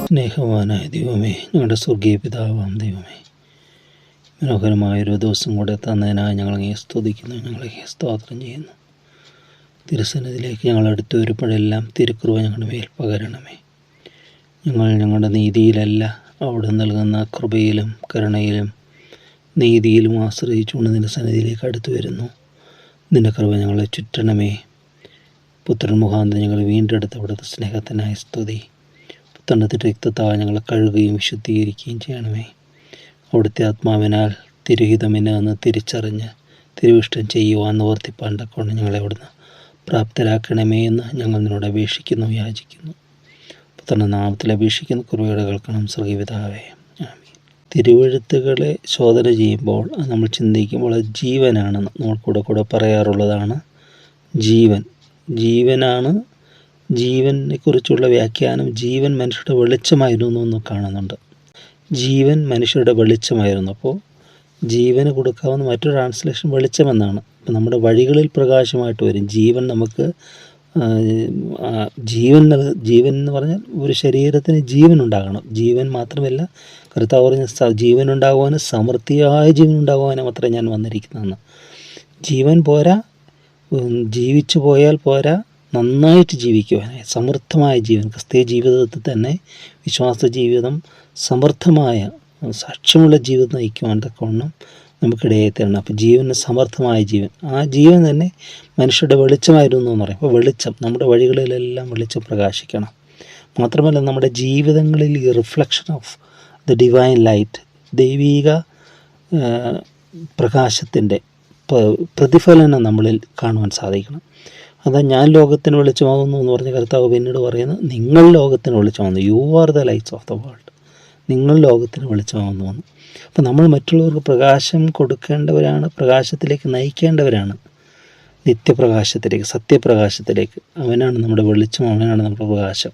സ്നേഹവാനായ ദൈവമേ, ഞങ്ങളുടെ സ്വർഗീയ പിതാവാം ദൈവമേ, മനോഹരമായൊരു ദിവസം കൂടെ തന്നതിനായി ഞങ്ങളങ്ങേ സ്തുതിക്കുന്നു, ഞങ്ങളെ സ്തോത്രം ചെയ്യുന്നു. തിരുസന്നിധിയിലേക്ക് ഞങ്ങൾ അടുത്ത് വരുമ്പോഴെല്ലാം തിരുക്കൃപ ഞങ്ങളുടെ മേൽ പകരണമേ. ഞങ്ങൾ ഞങ്ങളുടെ നീതിയിലല്ല, അവിടെ നൽകുന്ന കൃപയിലും കരുണയിലും നീതിയിലും ആശ്രയിച്ചുകൊണ്ട് നിൻ്റെ സന്നിധിയിലേക്ക് അടുത്ത് വരുന്നു. നിൻ്റെ കൃപ ഞങ്ങളെ ചുറ്റണമേ. പുത്രൻ മുഖാന്തരം ഞങ്ങൾ വീണ്ടെടുത്ത അവിടുത്തെ സ്നേഹത്തിനായി സ്തുതി. പുത്രൻ്റെ രക്തത്താൽ ഞങ്ങളെ കഴുകുകയും വിശുദ്ധീകരിക്കുകയും ചെയ്യണമേ. അവിടുത്തെ ആത്മാവിനാൽ തിരുഹിതമെന്ന് തിരിച്ചറിഞ്ഞ് തിരുവിഷ്ടം ചെയ്യുവാൻ നിവർത്തിപ്പാൻ കൊണ്ട് ഞങ്ങളെ അവിടുന്ന് പ്രാപ്തരാക്കണമേ എന്ന് ഞങ്ങൾ നിന്നോട് അപേക്ഷിക്കുന്നു, യാചിക്കുന്നു. പുത്രൻ്റെ നാമത്തിൽ അപേക്ഷിക്കുന്ന കൃപയോടെ കേൾക്കണം സ്വർഗീയപിതാവേ, ആമീൻ. തിരുവെഴുത്തുകളെ ശോധന ചെയ്യുമ്പോൾ നമ്മൾ ചിന്തിക്കുമ്പോൾ ജീവനാണ് നമ്മൾ കൂടെ പറയാറുള്ളതാണ്. ജീവനാണ്. ജീവനെ കുറിച്ചുള്ള വ്യാഖ്യാനം ജീവൻ മനുഷ്യരുടെ വെളിച്ചമായിരുന്നു എന്ന് കാണുന്നുണ്ട്. ജീവൻ മനുഷ്യരുടെ വെളിച്ചമായിരുന്നു. അപ്പോൾ ജീവന് കൊടുക്കാവുന്ന മറ്റൊരു ട്രാൻസ്ലേഷൻ വെളിച്ചമെന്നാണ്. അപ്പോൾ നമ്മുടെ വഴികളിൽ പ്രകാശമായിട്ട് വരും. ജീവൻ നമുക്ക് ജീവൻ എന്ന് പറഞ്ഞാൽ ഒരു ശരീരത്തിന് ജീവൻ ഉണ്ടാകണം. ജീവൻ മാത്രമല്ല, കർത്താവ് പറഞ്ഞ ജീവൻ ഉണ്ടാകുവാനും സമൃദ്ധിയായ ജീവൻ ഉണ്ടാകുവാനും മാത്രമേ ഞാൻ വന്നിരിക്കുന്നതെന്ന്. ജീവൻ പോരാ, ജീവിച്ചു പോയാൽ പോരാ, നന്നായിട്ട് ജീവിക്കുവാനായി സമൃദ്ധമായ ജീവൻ, ക്രിസ്തീയ ജീവിതത്തിൽ തന്നെ വിശ്വാസ ജീവിതം സമൃദ്ധമായ സാക്ഷ്യമുള്ള ജീവിതം നയിക്കുവാൻ തക്കവണ്ണം നമുക്കിടയെ തരണം. അപ്പോൾ ജീവന് സമൃദ്ധമായ ജീവൻ, ആ ജീവൻ തന്നെ മനുഷ്യരുടെ വെളിച്ചമായിരുന്നു എന്ന് പറയും. അപ്പോൾ വെളിച്ചം, നമ്മുടെ വഴികളിലെല്ലാം വെളിച്ചം പ്രകാശിക്കണം. മാത്രമല്ല നമ്മുടെ ജീവിതങ്ങളിൽ ഈ reflection of the divine light, ദൈവീക പ്രകാശത്തിൻ്റെ പ്രതിഫലനം നമ്മളിൽ കാണുവാൻ സാധിക്കണം. അതാ ഞാൻ ലോകത്തിന് വെളിച്ചമാകുന്നു എന്ന് പറഞ്ഞ കർത്താവ് പിന്നീട് പറയുന്നത്, നിങ്ങൾ ലോകത്തിന് വെളിച്ചമാകുന്നു, you are the lights of the world, നിങ്ങൾ ലോകത്തിന് വെളിച്ചമാകുന്നു എന്ന്. അപ്പോൾ നമ്മൾ മറ്റുള്ളവർക്ക് പ്രകാശം കൊടുക്കേണ്ടവരാണ്, പ്രകാശത്തിലേക്ക് നയിക്കേണ്ടവരാണ്, നിത്യപ്രകാശത്തിലേക്ക്, സത്യപ്രകാശത്തിലേക്ക്. അവനാണ് നമ്മുടെ വെളിച്ചം, അവനാണ് നമ്മുടെ പ്രകാശം.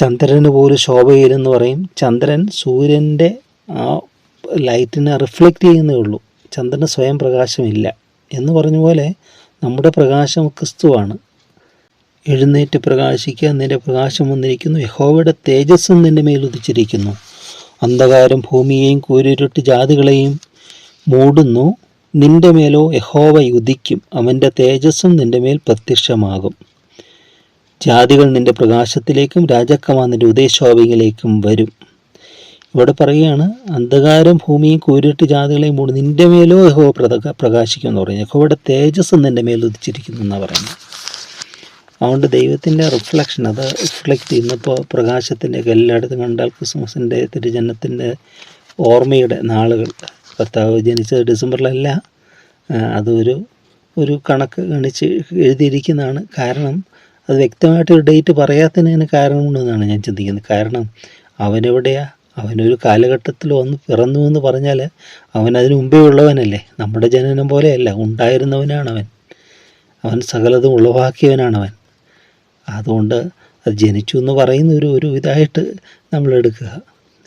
ചന്ദ്രന് പോലും ശോഭയിലെന്ന് പറയും. ചന്ദ്രൻ സൂര്യൻ്റെ ആ ലൈറ്റിനെ റിഫ്ലക്റ്റ് ചെയ്യുന്നേ ഉള്ളൂ, ചന്ദ്രന് സ്വയം പ്രകാശമില്ല എന്ന് പറഞ്ഞ പോലെ നമ്മുടെ പ്രകാശം ക്രിസ്തുവാണ്. എഴുന്നേറ്റ് പ്രകാശിക്കുക, നിന്റെ പ്രകാശം വന്നിരിക്കുന്നു, യഹോവയുടെ തേജസ്സും നിന്റെ മേൽ ഉദിച്ചിരിക്കുന്നു. അന്ധകാരം ഭൂമിയെയും കൂരിരുട്ട് ജാതികളെയും മൂടുന്നു, നിന്റെ മേലോ യഹോവ ഉദിക്കും, അവൻ്റെ തേജസ്സും നിന്റെ മേൽ പ്രത്യക്ഷമാകും. ജാതികൾ നിന്റെ പ്രകാശത്തിലേക്കും രാജാക്കന്മാർ നിന്റെ ഉദയശോഭയിലേക്കും വരും. ഇവിടെ പറയുകയാണ്, അന്ധകാരം ഭൂമിയും കൂരിട്ട് ജാതികളെയും മൂടും, നിന്റെ മേലോ യഹോവ പ്രകാശിക്കും എന്ന് പറയുന്നത്. യഹോവയുടെ തേജസ് നിന്റെ മേൽ ഉദിച്ചിരിക്കുന്നു എന്നാണ് പറയുന്നത്. അതുകൊണ്ട് ദൈവത്തിൻ്റെ റിഫ്ലക്ഷൻ, അത് റിഫ്ലക്റ്റ് ചെയ്യുന്നപ്പോൾ പ്രകാശത്തിൻ്റെ എല്ലായിടത്തും കണ്ടാൽ ക്രിസ്മസിൻ്റെ തിരുജനത്തിൻ്റെ ഓർമ്മയുടെ നാളുകൾ, കർത്താവ് ജനിച്ചത് ഡിസംബറിലല്ല, ഒരു കണക്ക് ഗണിച്ച് എഴുതിയിരിക്കുന്നതാണ്. കാരണം അത് വ്യക്തമായിട്ടൊരു ഡേറ്റ് പറയാത്തതിന് കാരണമുണ്ടെന്നാണ് ഞാൻ ചിന്തിക്കുന്നത്. കാരണം അവനെവിടെയാ, അവനൊരു കാലഘട്ടത്തിൽ വന്ന് പിറന്നു എന്ന് പറഞ്ഞാൽ അവൻ അതിനു മുമ്പേ ഉള്ളവനല്ലേ. നമ്മുടെ ജനനം പോലെയല്ല, ഉണ്ടായിരുന്നവനാണ് അവൻ സകലതും ഉളവാക്കിയവനാണവൻ. അതുകൊണ്ട് അത് ജനിച്ചു എന്ന് പറയുന്ന ഒരു ഇതായിട്ട് നമ്മൾ എടുക്കുക.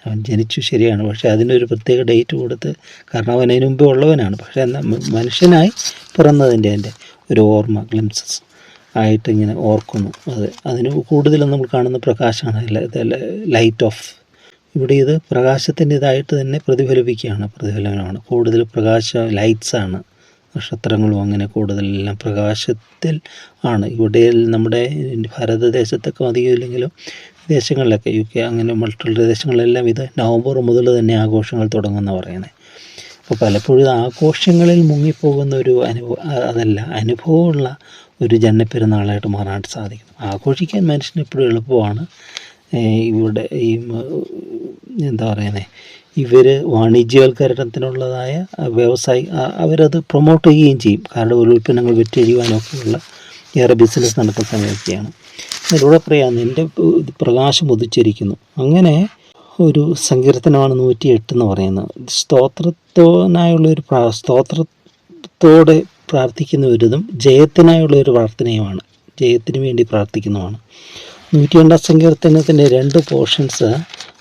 അവൻ ജനിച്ചു ശരിയാണ്, പക്ഷേ അതിനൊരു പ്രത്യേക ഡേറ്റ് കൊടുത്ത്, കാരണം അവൻ അതിന് മുമ്പേ ഉള്ളവനാണ്. പക്ഷേ എന്നാൽ മനുഷ്യനായി പിറന്നതിൻ്റെ ഒരു ഓർമ്മ, ഗ്ലിംസസ് ആയിട്ട് ഇങ്ങനെ ഓർക്കുന്നു. അതിന് കൂടുതലും നമ്മൾ കാണുന്ന പ്രകാശമാണ്, ലൈറ്റ് ഓഫ്. ഇവിടെ ഇത് പ്രകാശത്തിൻ്റെ ഇതായിട്ട് തന്നെ പ്രതിഫലനമാണ്. കൂടുതൽ പ്രകാശ ലൈറ്റ്സാണ്, നക്ഷത്രങ്ങളും അങ്ങനെ കൂടുതലെല്ലാം പ്രകാശത്തിൽ ആണ്. ഇവിടെ നമ്മുടെ ഭാരതദേശത്തൊക്കെ അധികം ഇല്ലെങ്കിലും ദേശങ്ങളിലൊക്കെ UK അങ്ങനെ മറ്റുള്ള ദേശങ്ങളിലെല്ലാം ഇത് നവംബർ മുതൽ തന്നെ ആഘോഷങ്ങൾ തുടങ്ങുമെന്ന് പറയുന്നത്. അപ്പോൾ പലപ്പോഴും ആഘോഷങ്ങളിൽ മുങ്ങിപ്പോകുന്ന ഒരു അനുഭവമുള്ള ഒരു ജനപ്പെരുന്നാളായിട്ട് മാറാൻ സാധിക്കും. ആഘോഷിക്കാൻ മനുഷ്യന് എപ്പോഴും എളുപ്പമാണ്. ഇവിടെ ഇവർ വാണിജ്യവൽക്കരണത്തിനുള്ളതായ അവരത് പ്രൊമോട്ട് ചെയ്യുകയും ചെയ്യും. കാരണം ഒരു ഉൽപ്പന്നങ്ങൾ വിറ്റഴിയുവാനൊക്കെയുള്ള ഏറെ ബിസിനസ് നടക്കുന്ന സമയമൊക്കെയാണ്. അതിലൂടെ പറയാം, നിൻ്റെ പ്രകാശം ഉദിച്ചിരിക്കുന്നു. അങ്ങനെ ഒരു സങ്കീർത്തനമാണ് 108 എന്ന് പറയുന്നത്. സ്തോത്രത്തോടെ പ്രാർത്ഥിക്കുന്ന ഒരിതും ജയത്തിനായുള്ളൊരു പ്രാർത്ഥനയുമാണ്, ജയത്തിന് വേണ്ടി പ്രാർത്ഥിക്കുന്നതാണ്. 102 സങ്കീർത്തനത്തിൻ്റെ 2 പോർഷൻസ്,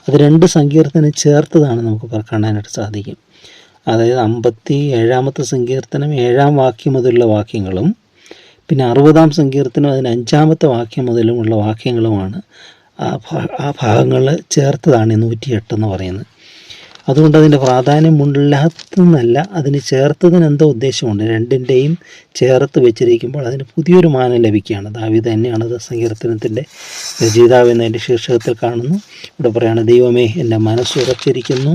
അത് 2 സങ്കീർത്തനം ചേർത്തതാണ് നമുക്ക് കാണാനായിട്ട് സാധിക്കും. അതായത് 57-ാമത്തെ സങ്കീർത്തനം 7-ാം വാക്യം മുതലുള്ള വാക്യങ്ങളും പിന്നെ 60-ാം സങ്കീർത്തനം അതിന് 5-ാമത്തെ വാക്യം മുതലുമുള്ള വാക്യങ്ങളുമാണ് ആ ഭാഗങ്ങൾ ചേർത്തതാണ് 108 എന്ന് പറയുന്നത്. അതുകൊണ്ട് അതിൻ്റെ പ്രാധാന്യമില്ലാത്തതെന്നല്ല, അതിന് ചേർത്തതിന് എന്തോ ഉദ്ദേശമുണ്ട്. രണ്ടിൻ്റെയും ചേർത്ത് വെച്ചിരിക്കുമ്പോൾ അതിന് പുതിയൊരു മാനം ലഭിക്കുകയാണ്. ദാവീദ് തന്നെയാണത് സങ്കീർത്തനത്തിൻ്റെ രചയിതാവ് എന്നതിൻ്റെ ശീർഷകത്തിൽ കാണുന്നു. ഇവിടെ പറയുകയാണ്, ദൈവമേ എൻ്റെ മനസ്സുറച്ചിരിക്കുന്നു,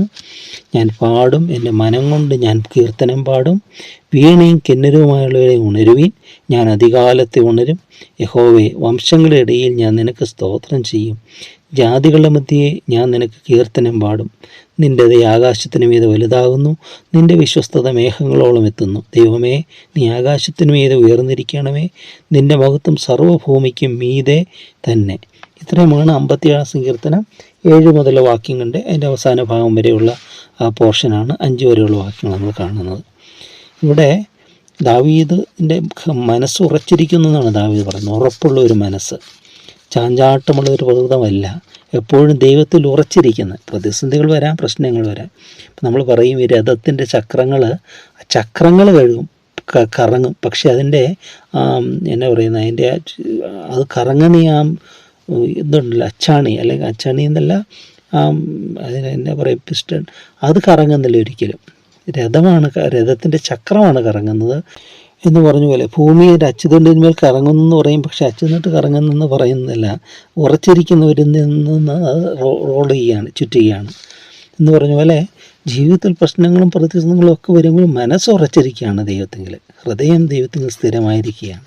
ഞാൻ പാടും, എൻ്റെ മനം കൊണ്ട് ഞാൻ കീർത്തനം പാടും. വീണയും കിന്നരവുമായുള്ളവരെ ഉണരുവീൻ, ഞാൻ അതികാലത്തെ ഉണരും. യഹോവേ, വംശങ്ങളുടെ ഇടയിൽ ഞാൻ നിനക്ക് സ്തോത്രം ചെയ്യും. ജാതികളുടെ മധ്യേ ഞാൻ നിനക്ക് കീർത്തനം പാടും. നിൻ്റെ ദയ ആകാശത്തിന് മീതെ വലുതാകുന്നു, നിൻ്റെ വിശ്വസ്തത മേഘങ്ങളോളം എത്തുന്നു. ദൈവമേ, നീ ആകാശത്തിന് മീതെ ഉയർന്നിരിക്കണമേ, നിൻ്റെ മഹത്വം സർവ്വഭൂമിക്കും മീതെ തന്നെ. ഇത്രയുമാണ് 57-ാം സങ്കീർത്തനം 7 മുതലുള്ള വാക്യങ്ങളുടെ അതിൻ്റെ അവസാന ഭാഗം വരെയുള്ള ആ പോർഷനാണ്. 5 വരെയുള്ള വാക്യങ്ങൾ നമ്മൾ കാണുന്നത്. ഇവിടെ ദാവീദിൻ്റെ മനസ്സ് ഉറച്ചിരിക്കുന്നു എന്നാണ് ദാവീദ് പറയുന്നത്. ഉറപ്പുള്ള ഒരു മനസ്സ്, ചാഞ്ചാട്ടമുള്ള ഒരു പ്രകൃതമല്ല, എപ്പോഴും ദൈവത്തിൽ ഉറച്ചിരിക്കുന്ന. പ്രതിസന്ധികൾ വരാം, പ്രശ്നങ്ങൾ വരാം. ഇപ്പം നമ്മൾ പറയും, ഈ രഥത്തിൻ്റെ ചക്രങ്ങൾ കറങ്ങും, പക്ഷെ അതിൻ്റെ എന്നാ പറയുന്നത്, അതിൻ്റെ അത് കറങ്ങുന്ന ഇതുണ്ടല്ലോ, അച്ചാണി, അല്ലെങ്കിൽ അച്ചാണി എന്നല്ല, അതിന് എന്നാ പറയും, പിസ്റ്റൺ, അത് കറങ്ങുന്നില്ല ഒരിക്കലും. രഥത്തിൻ്റെ ചക്രമാണ് കറങ്ങുന്നത് എന്ന് പറഞ്ഞ പോലെ ഭൂമിയുടെ അച്ചുതണ്ടിന്മേൽ കറങ്ങുന്നെന്ന് പറയും, പക്ഷെ അച്ചുതണ്ട് കറങ്ങുന്നെന്ന് പറയുന്നില്ല. ഉറച്ചിരിക്കുന്നവരിൽ നിന്ന് അത് റോൾ ചുറ്റുകയാണ് എന്ന് പറഞ്ഞ പോലെ ജീവിതത്തിൽ പ്രശ്നങ്ങളും പ്രതിസന്ധികളും ഒക്കെ വരുമ്പോൾ മനസ്സുറച്ചിരിക്കുകയാണ് ദൈവത്തെങ്കിൽ, ഹൃദയം ദൈവത്തിൽ സ്ഥിരമായിരിക്കുകയാണ്.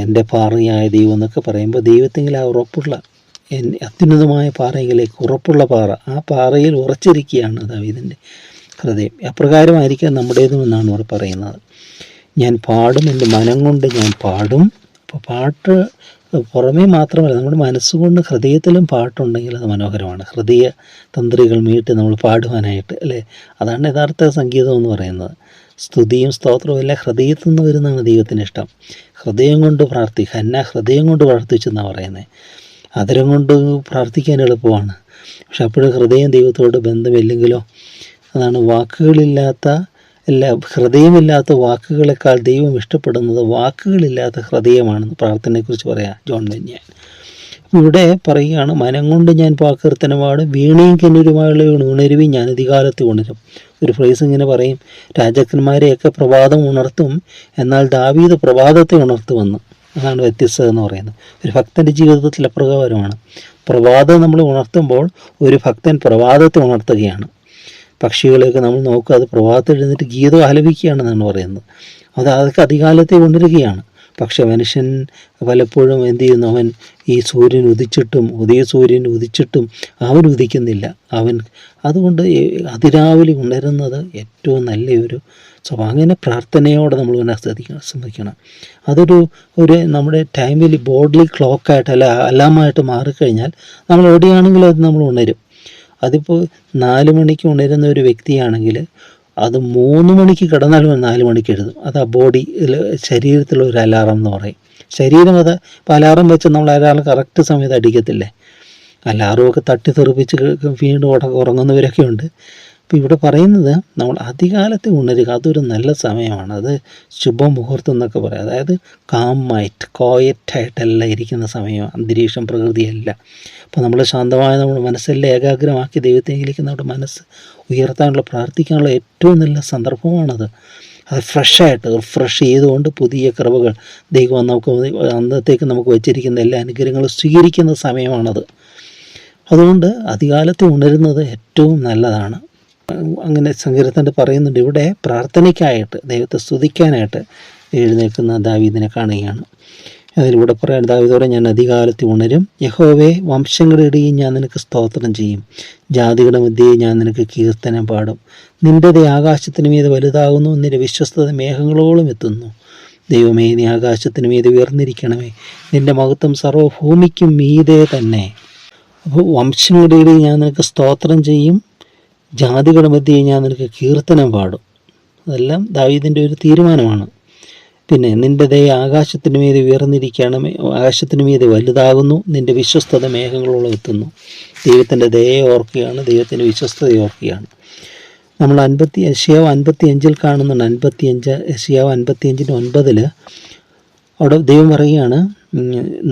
എൻ്റെ പാറയായ ദൈവം എന്നൊക്കെ പറയുമ്പോൾ ദൈവത്തെങ്കിൽ ആ ഉറപ്പുള്ള അത്യുന്നതമായ പാറയിലേക്ക്, ഉറപ്പുള്ള പാറ, ആ പാറയിൽ ഉറച്ചിരിക്കുകയാണ് ദാവീദിൻ്റെ ഹൃദയം. അപ്രകാരമായിരിക്കാം നമ്മുടേതും എന്നാണ് ഇവിടെ പറയുന്നത്. ഞാൻ പാടും, എൻ്റെ മനം കൊണ്ട് ഞാൻ പാടും. അപ്പോൾ പാട്ട് പുറമേ മാത്രമല്ല, നമ്മുടെ മനസ്സുകൊണ്ട് ഹൃദയത്തിലും പാട്ടുണ്ടെങ്കിൽ അത് മനോഹരമാണ്. ഹൃദയ തന്ത്രികൾ മീട്ടി നമ്മൾ പാടുവാനായിട്ട്, അല്ലേ? അതാണ് യഥാർത്ഥ സംഗീതം എന്ന് പറയുന്നത്. സ്തുതിയും സ്തോത്രവും എല്ലാം ഹൃദയത്തിൽ നിന്ന് വരുന്നതാണ് ദൈവത്തിന് ഇഷ്ടം. ഹൃദയം കൊണ്ട് ഹന്ന ഹൃദയം കൊണ്ട് പ്രാർത്ഥിച്ചെന്നാണ് പറയുന്നത്. അതരം കൊണ്ട് പ്രാർത്ഥിക്കാൻ എളുപ്പമാണ്, പക്ഷെ അപ്പോഴും ഹൃദയം ദൈവത്തോട് ബന്ധമില്ലെങ്കിലോ. അതാണ് ഹൃദയമില്ലാത്ത വാക്കുകളെക്കാൾ ദൈവം ഇഷ്ടപ്പെടുന്നത് വാക്കുകളില്ലാത്ത ഹൃദയമാണെന്ന് പ്രാർത്ഥനയെക്കുറിച്ച് പറയാം ജോൺ ബെന്യാൻ. ഇവിടെ പറയുകയാണ്, മനം കൊണ്ട് ഞാൻ കീർത്തനം പാടും, വീണയും കിന്നരുമായുള്ള ഉണരുവി, ഞാൻ അധികാലത്ത് ഉണരും. ഒരു ഫ്രേസ് ഇങ്ങനെ പറയും, രാജാക്കന്മാരെയൊക്കെ പ്രഭാതം ഉണർത്തും, എന്നാൽ ദാവീദ് പ്രഭാതത്തെ ഉണർത്തുമെന്ന്. അതാണ് വ്യത്യസ്തത എന്ന് പറയുന്നത്. ഒരു ഭക്തൻ്റെ ജീവിതത്തിൽ അപ്രകാരമാണ്. പ്രഭാതം നമ്മൾ ഉണർത്തുമ്പോൾ ഒരു ഭക്തൻ പ്രഭാതത്തെ ഉണർത്തുകയാണ്. പക്ഷികളെയൊക്കെ നമ്മൾ നോക്കുക, അത് പ്രഭാതത്തിൽ എഴുന്നിട്ട് ഗീതം ആലപിക്കുകയാണെന്നാണ് പറയുന്നത്. അതൊക്കെ അധികാലത്തെ ഉണരുകയാണ്. പക്ഷെ മനുഷ്യൻ പലപ്പോഴും എന്ത് ചെയ്യുന്നു, അവൻ ഈ സൂര്യൻ ഉദിച്ചിട്ടും അവൻ ഉദിക്കുന്നില്ല. അതുകൊണ്ട് അതിരാവിലെ ഉണരുന്നത് ഏറ്റവും നല്ലൊരു സ്വഭാവം. അങ്ങനെ പ്രാർത്ഥനയോടെ നമ്മൾ ശ്രമിക്കണം. അതൊരു നമ്മുടെ ടൈമിൽ ബോഡി ക്ലോക്കായിട്ട് അലാമായിട്ട് മാറിക്കഴിഞ്ഞാൽ നമ്മൾ എവിടെയാണെങ്കിലും അത് നമ്മൾ ഉണരും. അതിപ്പോൾ 4 മണിക്ക് ഉണരുന്ന ഒരു വ്യക്തിയാണെങ്കിൽ അത് 3 മണിക്ക് കിടന്നാലും 4 മണിക്ക് എഴുതും. അത് ആ ശരീരത്തിലുള്ള ഒരു അലാറം എന്ന് പറയും. ശരീരം അത് ഇപ്പോൾ അലാറം വെച്ച് നമ്മൾ അലാറം കറക്റ്റ് സമയത്ത് അടിക്കത്തില്ലേ? അലാറമൊക്കെ തട്ടിത്തെറിപ്പിച്ച് വീണ്ടും ഉറങ്ങുന്നവരൊക്കെ ഉണ്ട്. അപ്പോൾ ഇവിടെ പറയുന്നത് നമ്മൾ അധികാലത്തെ ഉണരുക, അതൊരു നല്ല സമയമാണ്. അത് ശുഭമുഹൂർത്തം എന്നൊക്കെ പറയാം. അതായത് കോയറ്റായിട്ടല്ല ഇരിക്കുന്ന സമയം, അന്തരീക്ഷം, പ്രകൃതിയല്ല. അപ്പോൾ നമ്മൾ ശാന്തമായ നമ്മുടെ മനസ്സെല്ലാം ഏകാഗ്രമാക്കി ദൈവത്തെങ്കിലേക്ക് നമ്മുടെ മനസ്സ് ഉയർത്താനുള്ള, പ്രാർത്ഥിക്കാനുള്ള ഏറ്റവും നല്ല സന്ദർഭമാണത്. അത് റിഫ്രഷ് ചെയ്തുകൊണ്ട് പുതിയ കൃപകൾ ദൈവം അന്നത്തേക്ക് നമുക്ക് വച്ചിരിക്കുന്ന എല്ലാ അനുഗ്രഹങ്ങളും സ്വീകരിക്കുന്ന സമയമാണത്. അതുകൊണ്ട് അധികാലത്തെ ഉണരുന്നത് ഏറ്റവും നല്ലതാണ്. അങ്ങനെ സങ്കീർത്തനത്തിൽ പറയുന്നുണ്ട്. ഇവിടെ പ്രാർത്ഥനയ്ക്കായിട്ട്, ദൈവത്തെ സ്തുതിക്കാനായിട്ട് എഴുന്നേൽക്കുന്ന ദാവീദിനെ കാണുകയാണ്. അതിലൂടെ പറയാൻ ദാവീദോടെ, ഞാൻ അധികാലത്ത് ഉണരും. യഹോവേ, വംശങ്ങളുടെ ഇടയിൽ ഞാൻ നിനക്ക് സ്തോത്രം ചെയ്യും, ജാതികളുടെ മധ്യേ ഞാൻ നിനക്ക് കീർത്തനം പാടും. നിൻ്റെ ദയ ആകാശത്തിന് മീതെ വലുതാകുന്നു, നിൻ്റെ വിശ്വസ്തത മേഘങ്ങളോളം എത്തുന്നു. ദൈവമേ, നീ ആകാശത്തിന് മീതെ ഉയർന്നിരിക്കണമേ, നിൻ്റെ മഹത്വം സർവ്വഭൂമിക്കും മീതെ തന്നെ. അപ്പോൾ വംശങ്ങളുടെ ഇടയിൽ ഞാൻ നിനക്ക് സ്തോത്രം ചെയ്യും, ജാതികളുടെ മധ്യേ ഞാൻ നിനക്ക് കീർത്തനം പാടും. അതെല്ലാം ദാവീദിൻ്റെ ഒരു തീരുമാനമാണ്. പിന്നെ നിൻ്റെ ദയ ആകാശത്തിന് മീതെ ഉയർന്നിരിക്കണമേ, ആകാശത്തിന് മീതെ വലുതാകുന്നു, നിൻ്റെ വിശ്വസ്തത മേഘങ്ങളോളം എത്തുന്നു. ദൈവത്തിൻ്റെ ദയയെ ഓർക്കുകയാണ്, ദൈവത്തിൻ്റെ വിശ്വസ്തതയെ ഓർക്കുകയാണ്. നമ്മൾ യശയ്യാവ് 55 കാണുന്നുണ്ട്. യശയ്യാവ് 55:9 അവിടെ ദൈവം പറയുകയാണ്,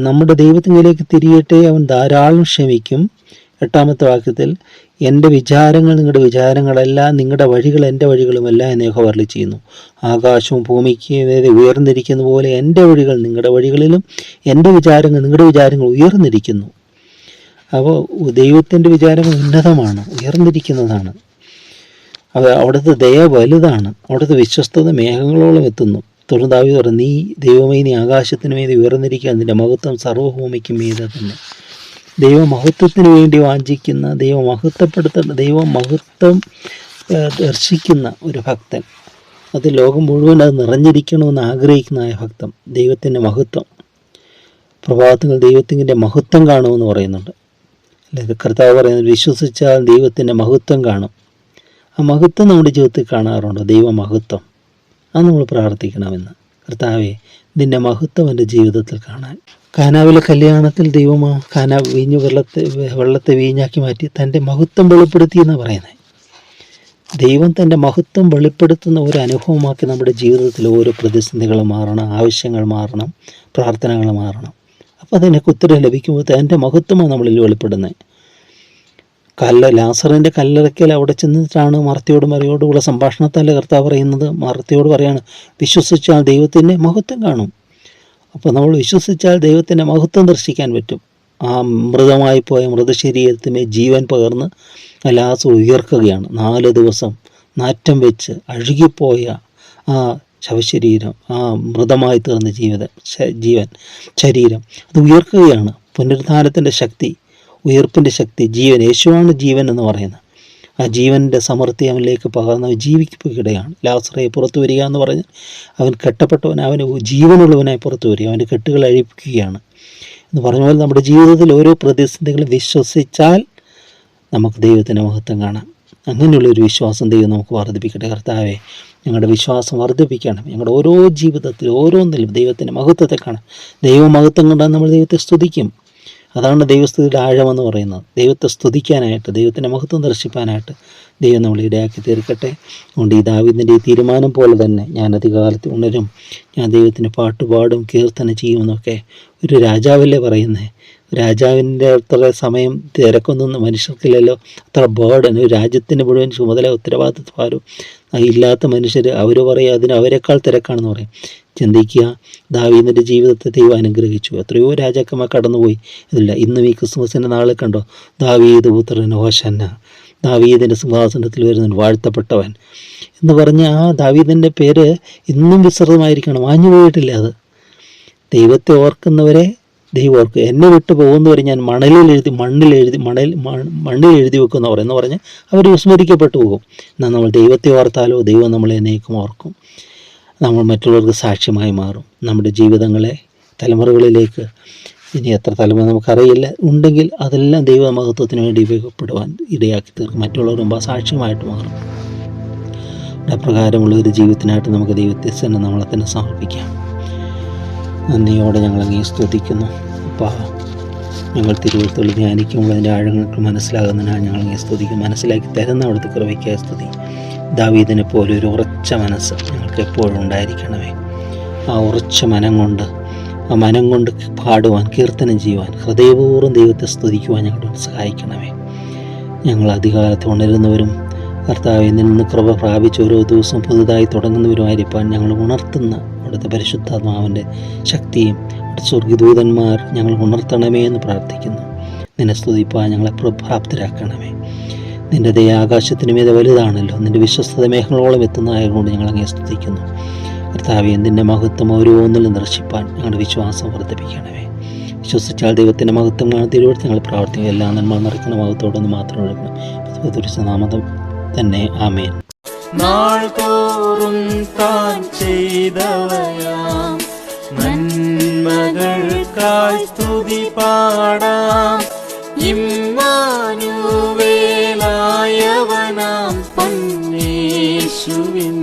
നമ്മുടെ ദൈവത്തിലേക്ക് തിരിയട്ടെ, അവൻ ധാരാളം ക്ഷമിക്കും. 8-ാമത്തെ വാക്യത്തിൽ, എൻ്റെ വിചാരങ്ങൾ നിങ്ങളുടെ വിചാരങ്ങളല്ല, നിങ്ങളുടെ വഴികൾ എൻ്റെ വഴികളുമല്ല എന്ന് യഹോവ അരുളി ചെയ്യുന്നു. ആകാശവും ഭൂമിക്ക് നേരെ ഉയർന്നിരിക്കുന്ന പോലെ എൻ്റെ വഴികൾ നിങ്ങളുടെ വഴികളിലും എൻ്റെ വിചാരങ്ങൾ നിങ്ങളുടെ വിചാരങ്ങൾ ഉയർന്നിരിക്കുന്നു. അപ്പോൾ ദൈവത്തിൻ്റെ വിചാരങ്ങൾ ഉന്നതമാണ്, ഉയർന്നിരിക്കുന്നതാണ്. അവിടുത്തെ ദയ വലുതാണ്, അവിടുത്തെ വിശ്വസ്തത മേഘങ്ങളോളം എത്തുന്നു. തുടർന്ന് ദാവീദ് പറഞ്ഞു, നീ ദൈവമേ, നീ ആകാശത്തിന് മീതെ ഉയർന്നിരിക്കുക, നിൻ്റെ മഹത്വം സർവ്വഭൂമിക്കും മീതെ തന്നെ. ദൈവമഹത്വത്തിന് വേണ്ടി വാഞ്ചിക്കുന്ന, ദൈവമഹത്വം ദർശിക്കുന്ന ഒരു ഭക്തൻ, അത് ലോകം മുഴുവൻ അത് നിറഞ്ഞിരിക്കണമെന്ന് ആഗ്രഹിക്കുന്ന ഭക്തൻ, ദൈവത്തിൻ്റെ മഹത്വം, പ്രഭാതങ്ങൾ ദൈവത്തിൻ്റെ മഹത്വം കാണുമെന്ന് പറയുന്നുണ്ട് അല്ലേ? കർത്താവ് പറയുന്നത്, വിശ്വസിച്ചാൽ ദൈവത്തിൻ്റെ മഹത്വം കാണും. ആ മഹത്വം നമ്മുടെ ജീവിതത്തിൽ കാണാറുണ്ടോ? ദൈവമഹത്വം. അത് നമ്മൾ പ്രാർത്ഥിക്കണമെന്ന്. കർത്താവേ, നിൻ്റെ മഹത്വം എൻ്റെ ജീവിതത്തിൽ കാണാൻ. കാനാവിലെ കല്യാണത്തിൽ ദൈവം വെള്ളത്തെ വീഞ്ഞാക്കി മാറ്റി തൻ്റെ മഹത്വം വെളിപ്പെടുത്തി എന്നാണ് പറയുന്നത്. ദൈവം തൻ്റെ മഹത്വം വെളിപ്പെടുത്തുന്ന ഒരു അനുഭവമാക്കി നമ്മുടെ ജീവിതത്തിൽ ഓരോ പ്രതിസന്ധികൾ മാറണം, ആവശ്യങ്ങൾ മാറണം, പ്രാർത്ഥനകൾ മാറണം. അപ്പോൾ അതിനൊക്കെ ഉത്തരം ലഭിക്കുമ്പോൾ തൻ്റെ മഹത്വമാണ് നമ്മളിൽ വെളിപ്പെടുന്നത്. ലാസറിൻ്റെ കല്ലറയ്ക്കൽ അവിടെ ചെന്നിട്ടാണ് മറിയോടുള്ള സംഭാഷണത്തല്ല കർത്താവ് പറയുന്നത്. മറിയോട് പറയാണ്, വിശ്വസിച്ചാൽ ദൈവത്തിൻ്റെ മഹത്വം കാണും. അപ്പോൾ നമ്മൾ വിശ്വസിച്ചാൽ ദൈവത്തിൻ്റെ മഹത്വം ദർശിക്കാൻ പറ്റും. ആ മൃതമായി പോയ മൃതശരീരത്തിനെ ജീവൻ പകർന്ന് ലാസർ ഉയർക്കുകയാണ്. 4 ദിവസം നാറ്റം വെച്ച് അഴുകിപ്പോയ ആ ശവശരീരം, ആ മൃതമായി തീർന്ന ശരീരം അത് ഉയർക്കുകയാണ്. പുനരുത്ഥാനത്തിൻ്റെ ശക്തി, ഉയർപ്പിൻ്റെ ശക്തി, ജീവൻ, യേശുവാണ് ജീവൻ എന്ന് പറയുന്നത്. ആ ജീവൻ്റെ സമൃദ്ധി അവനിലേക്ക് പകർന്ന് ജീവിക്കുകയാണ്. ലാസറേ പുറത്തു വരിക എന്ന് പറഞ്ഞ് അവൻ കെട്ടപ്പെട്ടവൻ, അവന് ജീവനുള്ളവനായി പുറത്തു വരിക, അവൻ്റെ കെട്ടുകൾ അഴിപ്പിക്കുകയാണ് എന്ന് പറഞ്ഞ പോലെ നമ്മുടെ ജീവിതത്തിൽ ഓരോ പ്രതിസന്ധികളും വിശ്വസിച്ചാൽ നമുക്ക് ദൈവത്തിൻ്റെ മഹത്വം കാണാം. അങ്ങനെയുള്ളൊരു വിശ്വാസം ദൈവം നമുക്ക് വർദ്ധിപ്പിക്കട്ടെ. കർത്താവേ, ഞങ്ങളുടെ വിശ്വാസം വർദ്ധിപ്പിക്കണം. ഞങ്ങളുടെ ഓരോ ജീവിതത്തിലും ഓരോന്നിലും ദൈവത്തിൻ്റെ മഹത്വത്തെ കാണാം. ദൈവമഹത്വം കണ്ടാൽ നമ്മൾ ദൈവത്തെ സ്തുതിക്കും. അതാണ് ദൈവസ്തുതിയുടെ ആഴമെന്ന് പറയുന്നത്. ദൈവത്തെ സ്തുതിക്കാനായിട്ട്, ദൈവത്തിൻ്റെ മഹത്വം ദർശിപ്പാനായിട്ട് ദൈവം നമ്മളെ ഇടയാക്കി തീർക്കട്ടെ. അതുകൊണ്ട് ഈ ദാവീദിൻ്റെ ഈ തീരുമാനം പോലെ തന്നെ ഞാൻ അധികാലത്ത് ഉണരും, ഞാൻ ദൈവത്തിന് പാട്ടുപാടും, കീർത്തന ചെയ്യുമെന്നൊക്കെ ഒരു രാജാവല്ലേ പറയുന്നത്. രാജാവിൻ്റെ അത്ര സമയം തിരക്കൊന്നും മനുഷ്യർക്കില്ലല്ലോ, അത്ര ബേർഡൻ, ഒരു രാജ്യത്തിന് മുഴുവൻ ചുമതല ഉത്തരവാദിത്വം ഇല്ലാത്ത മനുഷ്യർ, അവർ പറയും അതിന് അവരെക്കാൾ തിരക്കാണെന്ന് പറയും. ചിന്തിക്കുക, ദാവീദിൻ്റെ ജീവിതത്തെ ദൈവം അനുഗ്രഹിച്ചു. എത്രയോ രാജാക്കന്മാർ കടന്നുപോയി. ഇതില്ല. ഇന്നും ഈ ക്രിസ്മസിൻ്റെ നാളിൽ കണ്ടോ, ദാവീദ് പുത്രൻ ഹോശന്ന, ദാവീദിൻ്റെ സിംഹാസനത്തിൽ വരുന്നവൻ വാഴ്ത്തപ്പെട്ടവൻ എന്ന് പറഞ്ഞ ആ ദാവീദിൻ്റെ പേര് ഇന്നും വിസ്മൃതമായിരിക്കണം, മാഞ്ഞു പോയിട്ടില്ല. അത് ദൈവത്തെ ഓർക്കുന്നവരെ ദൈവം ഓർക്കുക. എന്നെ വിട്ടു പോകുന്നവരെ ഞാൻ മണ്ണിൽ എഴുതി വെക്കുമെന്ന് പറഞ്ഞ് അവർ വിസ്മരിക്കപ്പെട്ടു പോകും. എന്നാൽ നമ്മൾ ദൈവത്തെ ഓർത്താലോ ദൈവം നമ്മളെ എന്നേക്കും ഓർക്കും. നമ്മൾ മറ്റുള്ളവർക്ക് സാക്ഷ്യമായി മാറും. നമ്മുടെ ജീവിതങ്ങളെ തലമുറകളിലേക്ക്, ഇനി എത്ര തലമുറ നമുക്കറിയില്ല, ഉണ്ടെങ്കിൽ അതെല്ലാം ദൈവമഹത്വത്തിന് വേണ്ടി ഉപയോഗപ്പെടുവാൻ ഇടയാക്കി തീർക്കും. മറ്റുള്ളവർ മുമ്പ് സാക്ഷ്യമായിട്ട് മാറും. അപ്രകാരമുള്ള ഒരു ജീവിതത്തിനായിട്ട് നമുക്ക് ദൈവത്തെ തന്നെ നമ്മളെ തന്നെ സമർപ്പിക്കാം. നന്ദിയോടെ ഞങ്ങളങ്ങേ സ്തുതിക്കുന്നു. അപ്പോൾ ഞങ്ങൾ തിരുവഴുത്തുകൾ ധ്യാനിക്കുമ്പോൾ അതിൻ്റെ ആഴങ്ങൾക്ക് മനസ്സിലാകുന്നതിനാണ് ഞങ്ങളങ്ങേ സ്തുതിക്കും. മനസ്സിലാക്കി തരുന്ന അവിടുത്തെ കൃപയ്ക്കായി സ്തുതി. ദാവീദിനെ പോലെ ഒരു ഉറച്ച മനസ്സ് ഞങ്ങൾക്ക് എപ്പോഴും ഉണ്ടായിരിക്കണമേ. ആ ഉറച്ച മനം കൊണ്ട് പാടുവാൻ, കീർത്തനം ചെയ്യുവാൻ, ഹൃദയപൂർവ്വം ദൈവത്തെ സ്തുതിക്കുവാൻ ഞങ്ങളോട് സഹായിക്കണമേ. ഞങ്ങൾ അധികാലത്ത് ഉണരുന്നവരും കർത്താവിൽ നിന്ന് കൃപ പ്രാപിച്ച് ഓരോ ദിവസവും പുതുതായി തുടങ്ങുന്നവരുമായിരിക്കാൻ ഞങ്ങൾ ഉണർത്തുന്ന അവിടുത്തെ പരിശുദ്ധാത്മാവിൻ്റെ ശക്തിയും സ്വർഗദൂതന്മാർ ഞങ്ങൾ ഉണർത്തണമേ എന്ന് പ്രാർത്ഥിക്കുന്നു. നിന്നെ സ്തുതിപ്പാൻ ഞങ്ങളെ പ്രാപ്തരാക്കണമേ. നിൻ്റെ ദയ ആകാശത്തിന് മീതെ വലുതാണല്ലോ, നിൻ്റെ വിശ്വസ്തത മേഘങ്ങളോളം എത്തുന്നതായതുകൊണ്ട് ഞങ്ങളങ്ങേ സ്തുതിക്കുന്നു. കർത്താവേ, നിൻ്റെ മഹത്വം ഓരോന്നിലും ദർശിപ്പാൻ ഞങ്ങളുടെ വിശ്വാസം വർദ്ധിപ്പിക്കണമേ. വിശ്വസിച്ചാൽ ദൈവത്തിൻ്റെ മഹത്വം കാണുന്നതിലൂടെ ഞങ്ങൾ പ്രാർത്ഥിക്കും. എല്ലാ നന്മ നിറയ്ക്കുന്ന മഹത്വത്തോടൊന്ന് മാത്രം എടുക്കണം. നാമം തന്നെ ആമേൻ. നാൾതോറും താൻ ചെയ്തവയാം നന്മകൾക്കായി സ്തുതി പാടാം. ഇമ്മാനുവേലായവനാം പൊന്നേശുവിൻ